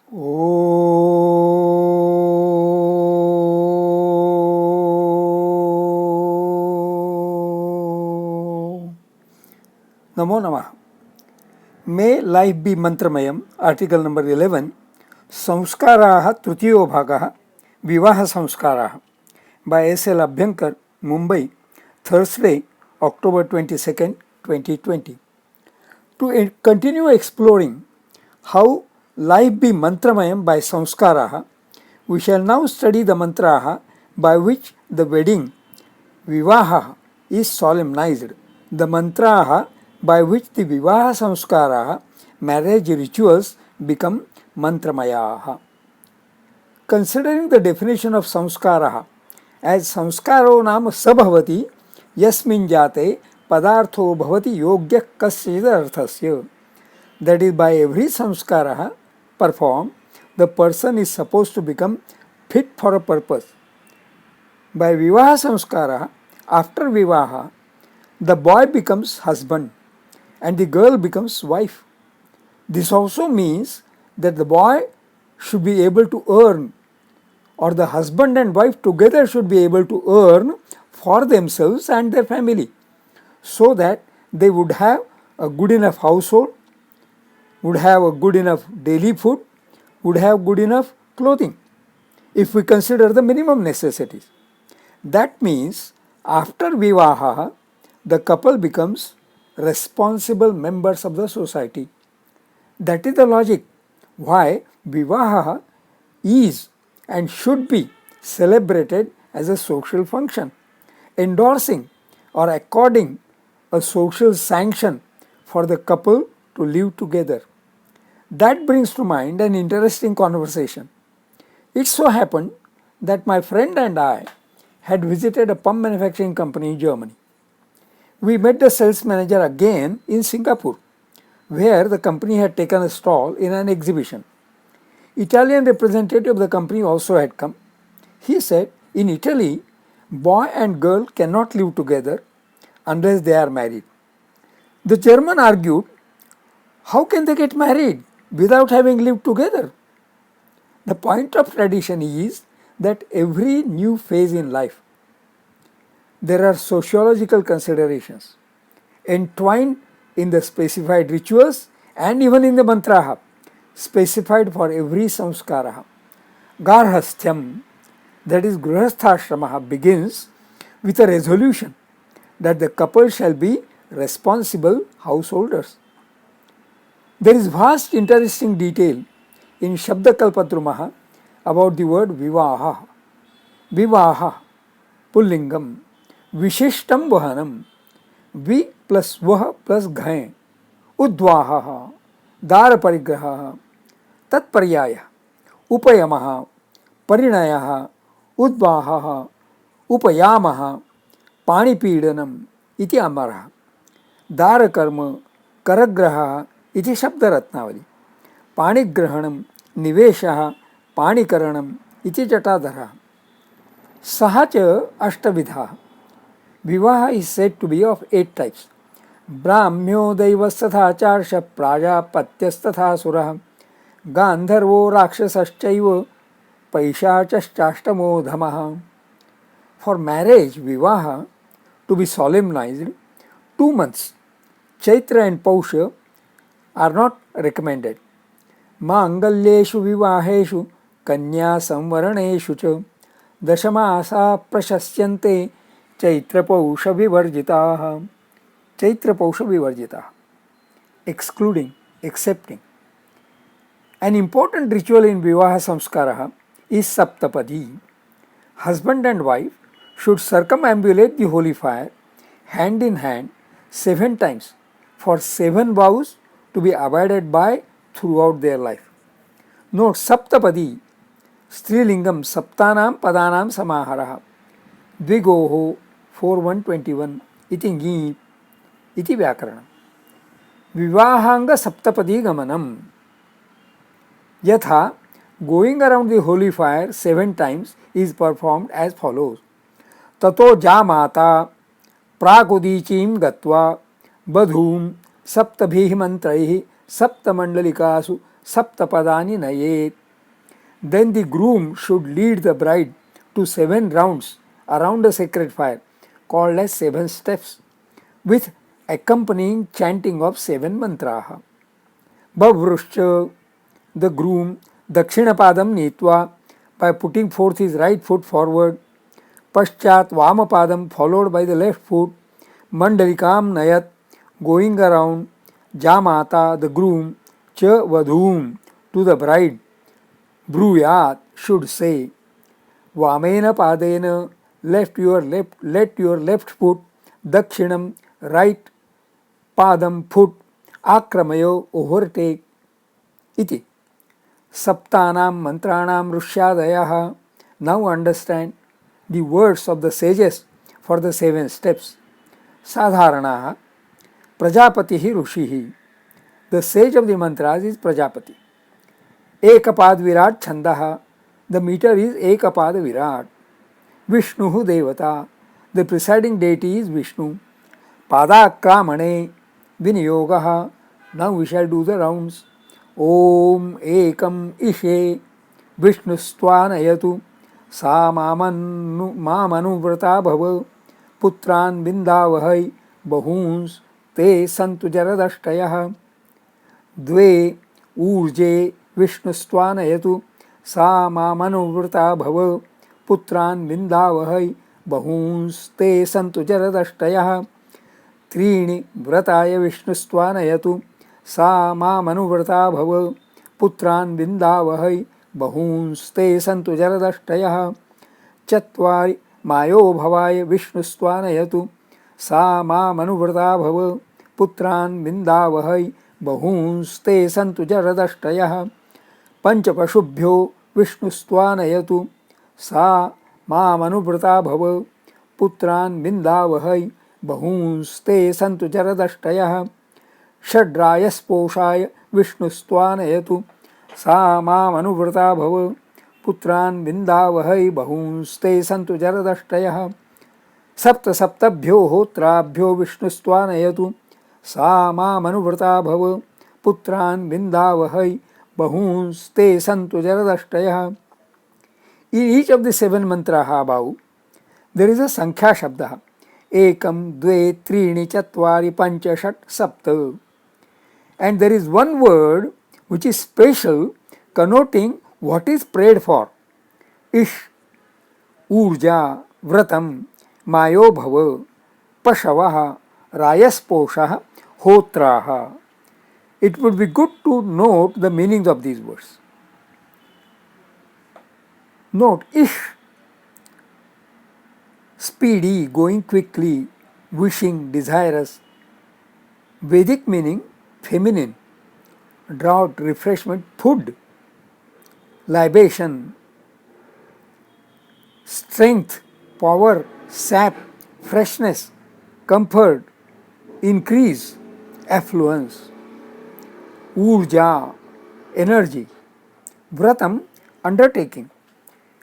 नमो नमः. May life be mantramayam. Article number 11. संस्काराः तृतीयो भागः विवाह संस्काराः by S.L. Abhyankar, Mumbai, Thursday, October 22nd, 2020. To continue exploring how life be mantramayam by samskaraha, we shall now study the mantraha by which the wedding, vivaha, is solemnized. The mantraha by which the vivaha samskaraha, marriage rituals, become mantramayaha. Considering the definition of samskaraha as samskaro नाम सबभवति यस्मिन् जाते पदार्थो भवति योग्य कस्यचित् अर्थस्य, that is, by every samskaraha performed, the person is supposed to become fit for a purpose. By vivaha samskaraha, after vivaha, the boy becomes husband and the girl becomes wife. This also means that the boy should be able to earn, or the husband and wife together should be able to earn for themselves and their family, so that they would have a good enough household, would have a good enough daily food, would have good enough clothing, if we consider the minimum necessities. That means after vivaha, the couple becomes responsible members of the society. That is the logic why vivaha is and should be celebrated as a social function, endorsing or according a social sanction for the couple to live together. That brings to mind an interesting conversation. It so happened that my friend and I had visited a pump manufacturing company in Germany. We met the sales manager again in Singapore, where the company had taken a stall in an exhibition. Italian representative of the company also had come. He said, in Italy, boy and girl cannot live together unless they are married. The German argued, how can they get married without having lived together? The point of tradition is that every new phase in life, there are sociological considerations entwined in the specified rituals and even in the mantraha specified for every samskaraha. Garhasthyam, that is grihasthashramaha, begins with a resolution that the couple shall be responsible householders. There is vast interesting detail in Shabdakalpadrumaha about the word vivaha. Vivaha, pullingam, vishishtam vahanam, vi plus vah plus ghain, udvaha, dar parigraha, tatparyaya, upayamaha, parinayaha, udvaha, upayamaha, पाणिपीडनम इति अमरः, दारकर्म, करग्रहः इति शब्दरत्नावली, पाणिग्रहणम, निवेशः, पाणिकरणम इति जटाधरः. सः च अष्टविधः. विवाह is said to be of 8 types. ब्राह्म्यो दैवस्तथाचार्ष प्राजापत्यस्तथासुरः गान्धर्वो राक्षसश्चैव पैशाचश्चाष्टमो धमः. For marriage, vivaha, to be solemnized, 2 months, Chaitra and Pausha, are not recommended. Mangalyeshu vivaheshu kanya samvaraneshu cha dashamasa prashasyante Chaitra Pausha vivarjitaha. Chaitra Pausha vivarjitaha, excluding, excepting. An important ritual in vivaha samskaraha is saptapadi. Husband and wife should circumambulate the holy fire hand in hand 7 times for 7 vows to be abided by throughout their life. Note Saptapadi, Strilingam Saptanam Padanam Samaharaha, Dvigoho 4121, iti Ngi, iti Vyakaranam. Vivahanga Saptapadi Gamanam. Yatha, going around the holy fire 7 times is performed as follows. ततो जामाता प्राकुदीचीं गत्वा बधूं सप्तभिः मंत्रैः सप्तमंडलिकासु saptapadani nayet. Then the groom should lead the bride to 7 rounds around a sacred fire called as 7 steps with accompanying chanting of 7 mantraha. Bhavruscha, the groom, Dakshinapadam Nitva, by putting forth his right foot forward, Paschat Vamapadam, followed by the left foot, Mandalikam Nayat, going around, Jamata, the groom, Cha Vadhum, to the bride, Bruyat, should say, Vamena Padena, let your left foot, Dakshinam, right Padam, foot, Akramayo, overtake, iti. Saptanam mantranam rushyadayah. Now understand the words of the sages for the 7 steps. Sadharanaha Prajapatihi Rushihi. The sage of the mantras is Prajapati. Ekapad Virat Chandaha. The meter is Ekapad Virat. Vishnuhu Devata. The presiding deity is Vishnu. Padakramane Viniyogaha. Now we shall do the rounds. Om Ekam Ishe Vishnustvanayatu Sa Mamanuvrata Bhava Putran Bindavahai Bahuns Te Santu Jaradashtayah. Dve Urje Vishnustvanayatu Sa Mamanuvrata Bhava Putran Bindavahai Bahuns Te Santu Jaradashtayah. Trini Vrataya Vishnustvanayatu Sa Mamanuvrata Bhava Putran Bindavahai Bahunste Santu Jaradashtayah. Chatvari Mayo Bhavaya Vishnustvanayatu Sa Mamanuvrata Bhava Putran Bindavahai Bahunste Santu Jaradashtayah. Panchapashubhyo Vishnustvanayatu Sa Mamanuvrata Bhava Putran Bindavahai Bahunste Santu Jaradashtayah. Shadrayasposhaय Vishnustvanayatu Sa Mamanuvrata Bhava Putran Bindavahai Bahunste Santu Jaradashtayah. Sapta Saptabhyo Hotrabhyo Vishnustvanayatu Sa Mamanuvrata Bhava Putran Bindavahai Bahunste Santu Jaradashtayah. In each of the 7 mantraha above, there is a Sankhya Shabda. Ekam, Dve, Trini, Chatvari, Pancha, Shat, Sapta. And there is one word which is special, connoting what is prayed for. Ish, Urja, Vratam, Mayo Bhava, Pashavaha, Rayasposhaha, Hotraha. It would be good to note the meanings of these words. Note, Ish, speedy, going quickly, wishing, desirous. Vedic meaning, feminine. Draught, refreshment, food. Libation, strength, power, sap, freshness, comfort, increase, affluence. Urja, energy. Vratam, undertaking.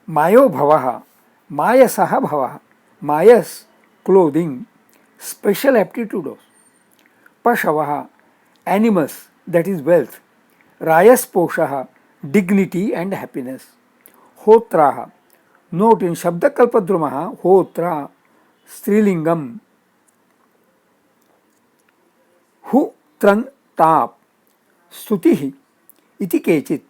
Mayo bhavaha, mayasaha bhavaha. Mayas, clothing, special aptitude of. Pashavaha, animals, that is wealth. Rayasposhaha, dignity and happiness. Hotraha, note in Shabdakalpadrumaha, Hotra, Strilingam. Hu tran tap, Stutihi, iti kechit.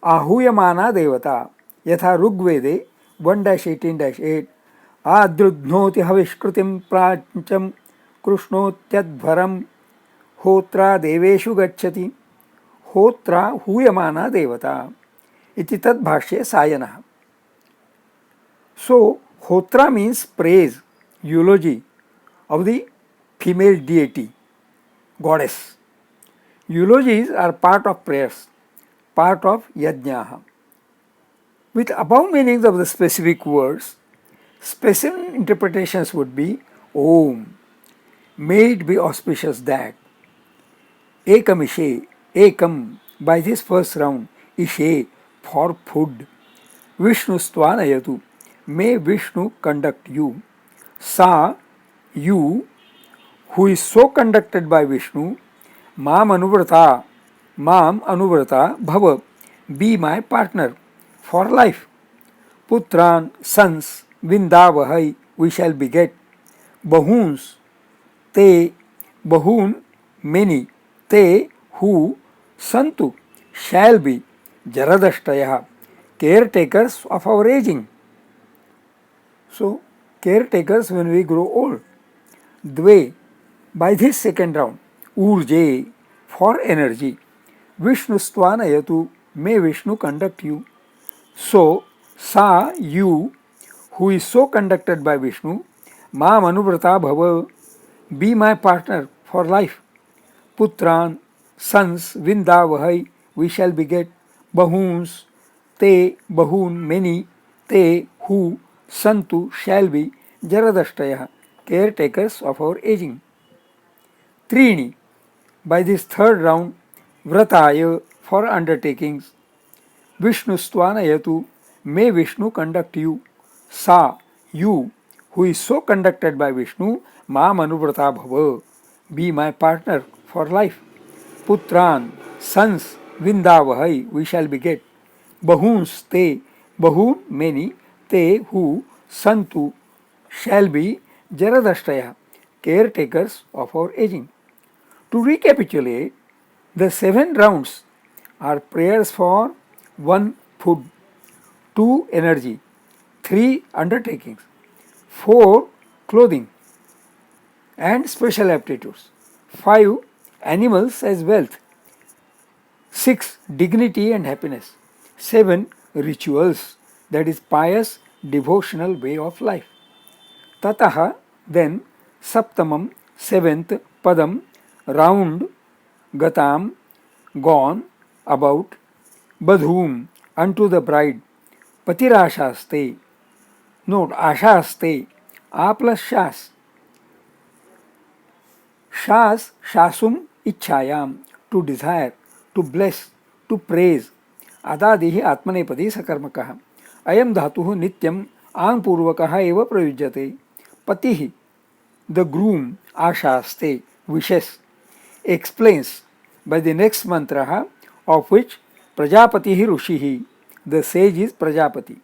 Ahuyamana devata, yatha Rugvede 1-18-8. Adrudhnoti havishkrutim prancham krushnotyaddvaram hotra deveshu gacchati. Hotra huyamana devata. Iti tad bhashya sayana. So, hotra means praise, eulogy of the female deity, goddess. Eulogies are part of prayers, part of yajnaha. With above meanings of the specific words, specific interpretations would be Om, may it be auspicious that. Ekam Ishe, Ekam, by this first round, Ishe, for food. Vishnustvanayatu, may Vishnu conduct you. Sa, you, who is so conducted by Vishnu. Mamanuvrata, माम अनुव्रता भव, be my partner for life. पुत्रान sons विंदावहै, we shall beget. बहूंस ते, बहून many, ते हू संतु शैल बी जरदष्टयः, caretakers of our aging. So, caretakers when we grow old. Dve, by this second round, Urje, for energy. Vishnu Stvanayatu, may Vishnu conduct you. So, Sa, you, who is so conducted by Vishnu, Ma Manuvrata Bhava, be my partner for life. Putran, sons, Vindavahai, we shall beget. Bahuns, te, bahun, many, te, who, santu, shall be, jaradashtaya, caretakers of our aging. Trini, by this third round, vrataya, for undertakings. Vishnu stvanayatu, may Vishnu conduct you. Sa, you, who is so conducted by Vishnu, ma manuvrata bhava, be my partner for life. Putran, sons, vindavahai, we shall beget. Bahuns te, bahun, many, te, who, santu, shall be, jaradashtaya, caretakers of our aging. To recapitulate, the 7 rounds are prayers for 1. Food, 2. Energy, 3. Undertakings, 4. Clothing and special aptitudes, 5. Animals as wealth, 6. Dignity and happiness, 7. Rituals, that is pious devotional way of life. Tataha, then, Saptamam, 7th, Padam, round, Gatam, gone, about, Badhum, unto the bride, Patirashaste. Note, Ashaste, A plus Shas. Shas, Shasum, Ichchayam, to desire, to bless, to praise. आदादिः आत्मनेपदी सकर्मकः. अयं धातुः नित्यम् आङ्पूर्वकः एव प्रयुज्यते. पतिः, the groom, आशास्ते, wishes, explains by the next mantra, of which प्रजापतिः ऋषिः, the sage is Prajapati.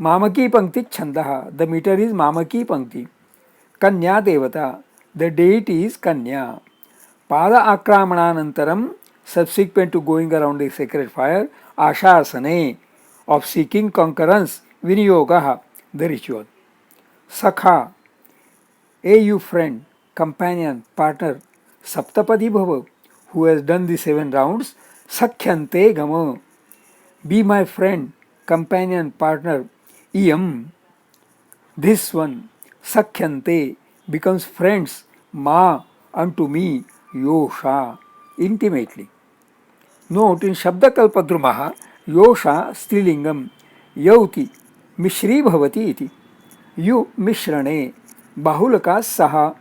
Mamaki पंक्ति छंदः, the meter is Mamaki पंक्ति. कन्या देवता, the deity is कन्या. पाद आक्रामणानंतरम, subsequent to going around the sacred fire, ashasane, of seeking concurrence, vinyogaha, the ritual. Sakha, a you friend, companion, partner, saptapadi bhava, who has done the 7 rounds, sakhyante gama, be my friend, companion, partner, iyam, this one, sakhyante, becomes friends, ma, unto me, yosha, intimately. Note, in Shabdakalpadrumaha, yosha strilingam, yauti, mishri bhavati iti. Yu mishrane, bahulaka saha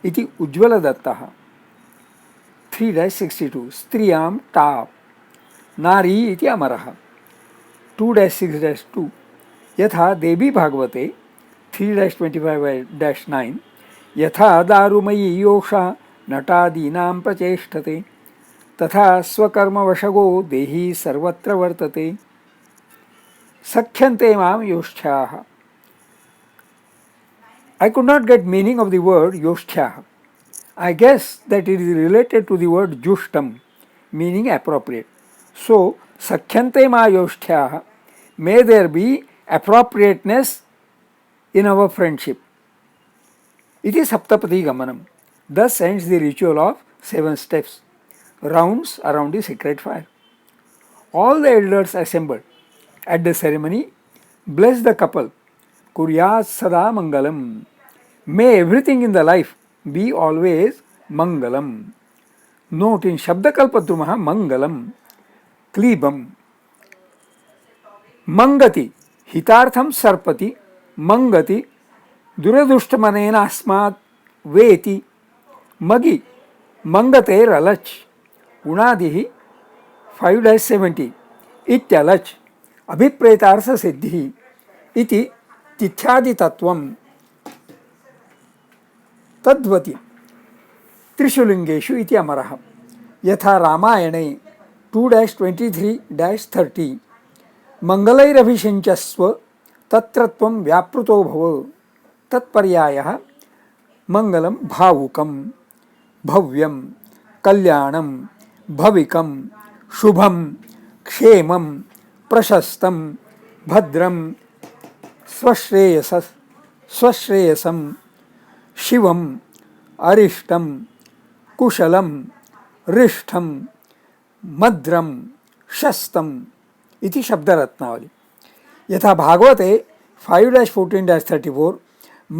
iti ujjwaladattaha. 3-62, striyam ta, nari iti amaraha. 2-6-2, yatha devi bhagavate, 3-25-9, यथा दारुमयी योषा नटादीनां प्रचेष्टते, तथा स्वकर्मवशगो देही सर्वत्र वर्तते. सख्यन्ते मां योष्ठ्याः. I could not get meaning of the word yoshthyaha. I guess that it is related to the word jushtam, meaning appropriate. So, sakhyante ma yoshthyaha, may there be appropriateness in our friendship. It is Saptapadi Gamanam. Thus ends the ritual of 7 steps, rounds around the sacred fire. All the elders assembled at the ceremony bless the couple. Kuryat sada mangalam. May everything in the life be always mangalam. Note, in Shabdakalpadrumaha mangalam, klibam. Mangati, hitartham sarpati, mangati, दुरदुष्टमनेन अस्मात् वेति, मगि, मंगतेर अलच, उणादिः 5-70, इत्यलच, अभिप्रेतार्थ सिद्धिः इति तिथ्यादि तत्वम्. तद्वति त्रिषु लिंगेषु इति अमरः. यथा रामायणे 2-23-30 मंगलैरभिषिञ्चस्व तत्र त्वं व्यापृतो भव तत्पर्यायः मंगलं भावुकं भव्यं कल्याणं भविकं शुभं क्षेमं प्रशस्तं भद्रं स्वश्रेयसं शिवम् अरिष्टं कुशलं रिष्ठं मद्रं शस्तम् इति शब्दरत्नावली। यथा भागवते 5-14-34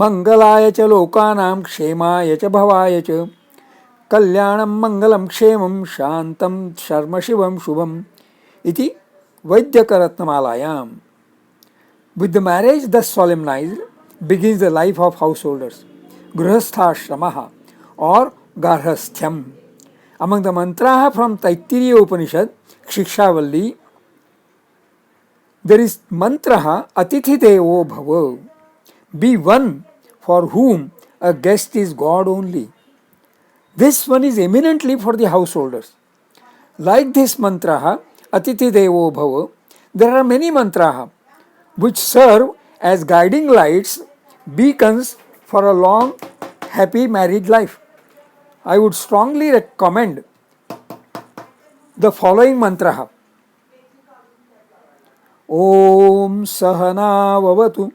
मंगलाय च लोकानां क्षेमाय च भवाय च कल्याणं मंगलं क्षेमं शान्तं शर्म शिवं शुभम् इति वैद्यकरत्नमालायाम्. With the marriage thus solemnized begins the life of householders, grihasthashramaha or garhasthyam. Among the mantras from Taittiriya Upanishad, Shikshavalli, there is mantra Atithi Devo Bhava. Be one for whom a guest is God only. This one is eminently for the householders. Like this mantra Atithi Devo Bhava, there are many mantras which serve as guiding lights, beacons for a long, happy married life. I would strongly recommend the following mantra. Om Sahana Vavatu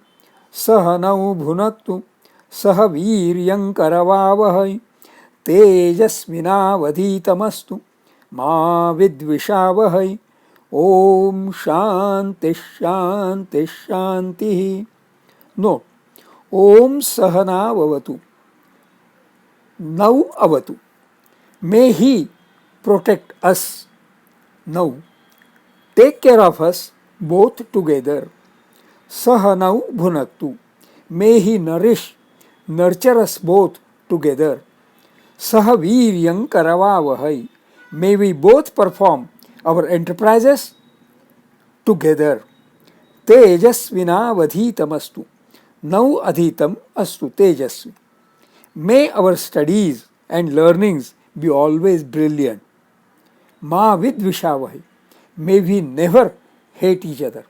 Sahanau Bhunattu Saha Viryam Karavavahai Tejasvinavadhitamastu Ma Vidvishavahai Om Shanti Shanti Shanti. Note, Om Sahana Vavatu. Now Avatu. May He protect us. Now, take care of us both together. Sahanau Bhunattu. May He nurture us both together. Saha Viryam Karavavahai. May we both perform our enterprises together. Tejasvina vadhitamastu. Now adhitam astu tejasvi. May our studies and learnings be always brilliant. Ma vidvishavahai. May we never hate each other.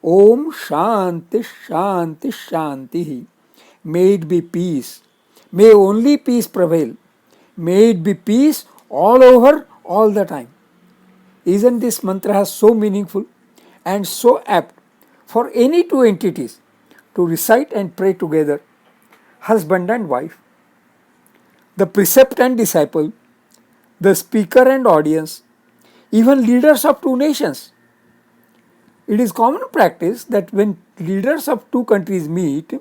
Om Shanti Shanti Shanti. May it be peace. May only peace prevail. May it be peace all over, all the time. Isn't this mantra so meaningful and so apt for any two entities to recite and pray together, husband and wife, the precept and disciple, the speaker and audience, even leaders of two nations? It is common practice that when leaders of two countries meet,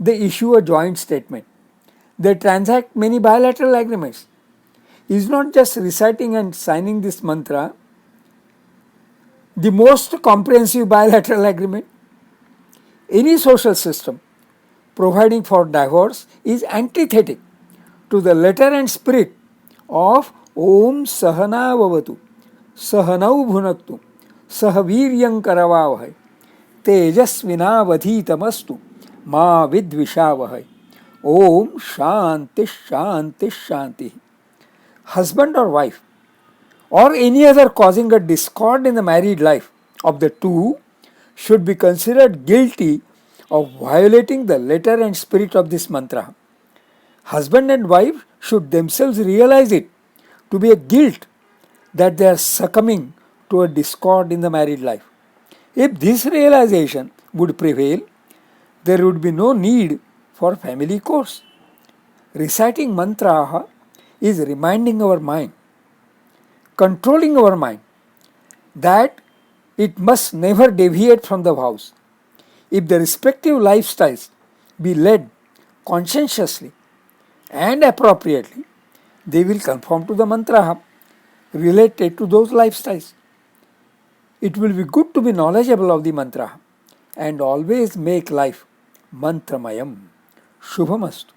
they issue a joint statement. They transact many bilateral agreements. Is not just reciting and signing this mantra the most comprehensive bilateral agreement? Any social system providing for divorce is antithetic to the letter and spirit of Om Sahana Vavatu, Sahanau Bhunaktu, Sahaviryam Karavavahai, Tejasvina Vadhitamastu, Ma Vidvishavahai. Om Shanti Shanti Shanti. Husband or wife, or any other causing a discord in the married life of the two, should be considered guilty of violating the letter and spirit of this mantra. Husband and wife should themselves realize it to be a guilt that they are succumbing to a discord in the married life. If this realization would prevail, there would be no need for family courts. Reciting mantra is reminding our mind, controlling our mind, that it must never deviate from the vows. If the respective lifestyles be led conscientiously and appropriately, they will conform to the mantra related to those lifestyles. It will be good to be knowledgeable of the mantra and always make life mantramayam. Shubhamastu.